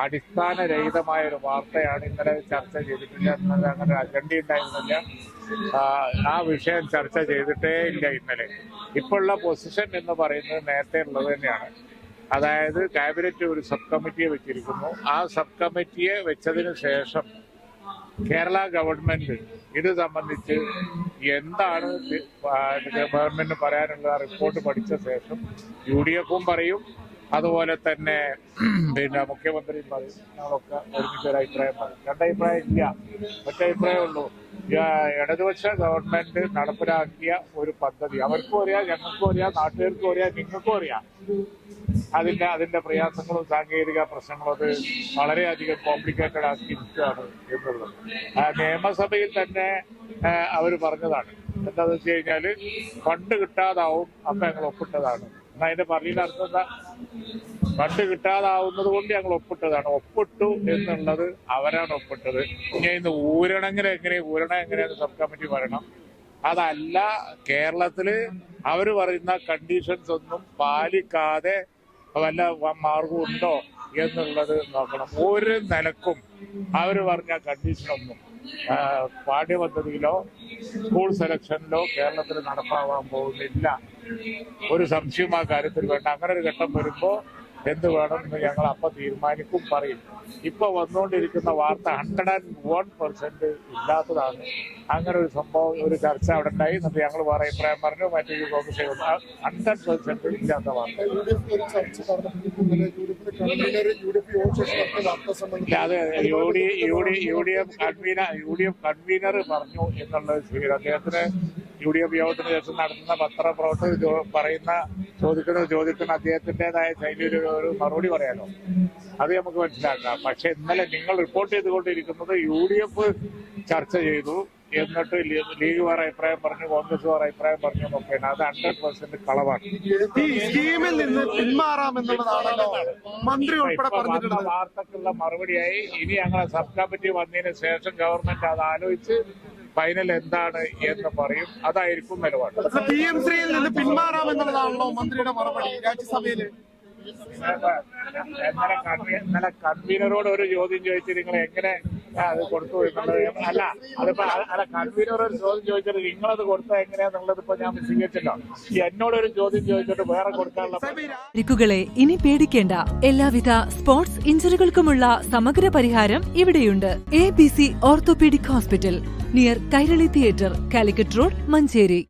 അടിസ്ഥാനരഹിതമായ ഒരു വാർത്തയാണ് ഇന്നലെ ചർച്ച ചെയ്തിട്ടില്ല. ഇന്നലെ അങ്ങനെ അജണ്ട ഉണ്ടായിരുന്നില്ല. ആ വിഷയം ചർച്ച ചെയ്തിട്ടേ ഇല്ല ഇന്നലെ. ഇപ്പോഴുള്ള പൊസിഷൻ എന്ന് പറയുന്നത് നേരത്തെ ഉള്ളത് തന്നെയാണ്. അതായത് ക്യാബിനറ്റ് ഒരു സബ് കമ്മിറ്റിയെ വെച്ചിരിക്കുന്നു. ആ സബ് കമ്മിറ്റിയെ വെച്ചതിന് ശേഷം കേരള ഗവൺമെന്റ് ഇത് സംബന്ധിച്ച് എന്താണ് ഗവൺമെന്റിന് പറയാനുള്ള റിപ്പോർട്ട് പഠിച്ച ശേഷം UDF പറയും, അതുപോലെ തന്നെ മുഖ്യമന്ത്രിയും പറയും. ഞങ്ങളൊക്കെ ഒരുമിച്ച് ഒരു അഭിപ്രായം പറയും. രണ്ടഭിപ്രായം ഇല്ല, ഒറ്റ അഭിപ്രായമേ ഉള്ളൂ. ഇടതുപക്ഷ ഗവൺമെന്റ് നടപ്പിലാക്കിയ ഒരു പദ്ധതി അവർക്കും അറിയാം, ഞങ്ങൾക്കും അറിയാം, നാട്ടുകാർക്കും അറിയാം, നിങ്ങൾക്കും അറിയാം. അതിന്റെ പ്രയാസങ്ങളും സാങ്കേതിക പ്രശ്നങ്ങളും അത് വളരെയധികം കോംപ്ലിക്കേറ്റഡ് ആക്കിയിരിക്കുകയാണ് എന്നുള്ളത് നിയമസഭയിൽ തന്നെ അവർ പറഞ്ഞതാണ്. എന്താണെന്ന് വെച്ച് കഴിഞ്ഞാല് ഫണ്ട് കിട്ടാതാവും, അപ്പൊ ഞങ്ങൾ ഒപ്പിട്ടതാണ്. എന്നാ അതിന്റെ പറഞ്ഞതിന്റെ അർത്ഥം എന്താ? ഫണ്ട് കിട്ടാതാവുന്നത് കൊണ്ട് ഞങ്ങൾ ഒപ്പിട്ടതാണ്. ഒപ്പിട്ടു എന്നുള്ളത് അവരാണ് ഒപ്പിട്ടത്. ഇനി ഇന്ന് ഊരണം എങ്ങനെയാണ് സബ് കമ്മിറ്റി പറയണം. അതല്ല, കേരളത്തില് അവര് പറയുന്ന കണ്ടീഷൻസ് ഒന്നും പാലിക്കാതെ വല്ല മാർഗമുണ്ടോ എന്നുള്ളത് നോക്കണം. ഒരു നിലക്കും അവര് പറഞ്ഞ കണ്ടീഷനൊന്നും പാഠ്യപദ്ധതിയിലോ സ്കൂൾ സെലക്ഷനിലോ കേരളത്തിൽ നടപ്പാവാൻ പോകുന്നില്ല. ഒരു സംശയം ആ കാര്യത്തിൽ വേണ്ട. അങ്ങനെ ഒരു ഘട്ടം വരുമ്പോ എന്ത് വേണം എന്ന് ഞങ്ങൾ അപ്പം തീരുമാനിക്കും, പറയും. ഇപ്പൊ വന്നുകൊണ്ടിരിക്കുന്ന വാർത്ത 101% ഇല്ലാത്തതാണ്. അങ്ങനെ ഒരു സംഭവം, ഒരു ചർച്ച അവിടെ ഉണ്ടായി. എന്നിട്ട് ഞങ്ങൾ വേറെ അഭിപ്രായം പറഞ്ഞു, മറ്റൊരു കോൺഗ്രസ് 100% ഇല്ലാത്ത വാർത്ത. അത് UDF കൺവീനർ പറഞ്ഞു എന്നുള്ളത് ശരി. അദ്ദേഹത്തിന് UDF യോഗത്തിന് ശേഷം നടത്തുന്ന പത്രപ്രവർത്തകർ ചോദിക്കുന്ന അദ്ദേഹത്തിൻ്റെതായ ശൈലിയിൽ ഒരു മറുപടി പറയാലോ, അത് നമുക്ക് മനസ്സിലാക്കാം. പക്ഷെ ഇന്നലെ നിങ്ങൾ റിപ്പോർട്ട് ചെയ്തുകൊണ്ടിരിക്കുന്നത് UDF ചർച്ച ചെയ്തു, എന്നിട്ട് ലീഗ് വേറെ അഭിപ്രായം പറഞ്ഞു, കോൺഗ്രസ് വേറെ അഭിപ്രായം പറഞ്ഞു എന്നൊക്കെയാണ്. അത് 100% കളവാണ്. വാർത്തക്കുള്ള മറുപടിയായി ഇനി ഞങ്ങളെ സബ് കമ്മിറ്റി വന്നതിന് ശേഷം ഗവൺമെന്റ് അത് ആലോചിച്ച് ഫൈനൽ എന്താണ് എന്ന് പറയും. അതായിരിക്കും നിലപാട്. PMCയിൽ നിന്ന് പിന്മാറാമെന്നുള്ളതാണല്ലോ മന്ത്രിയുടെ മറുപടി രാജ്യസഭയില്. ഇന്നലെ കൺവീനറോട് ഒരു ചോദ്യം ചോദിച്ചു, നിങ്ങൾ എങ്ങനെ അത് കൊടുത്തു എന്നുള്ളത്. കൺവീനർ ഒരു ചോദ്യം ചോദിച്ചിട്ട് നിങ്ങളത് കൊടുത്താൽ എങ്ങനെയാന്നുള്ളത് ഇപ്പൊ ഞാൻ വിശദീകരിച്ചല്ലോ. എന്നോടൊരു ചോദ്യം ചോദിച്ചിട്ട് വേറെ കൊടുക്കാനുള്ള പരിക്കുകളെ ഇനി പേടിക്കേണ്ട. എല്ലാവിധ സ്പോർട്സ് ഇഞ്ചുറികൾക്കുമുള്ള സമഗ്ര പരിഹാരം ഇവിടെയുണ്ട്. ABC orthopaedic hospital, near Kairali theatre, Calicut road, Manjeri.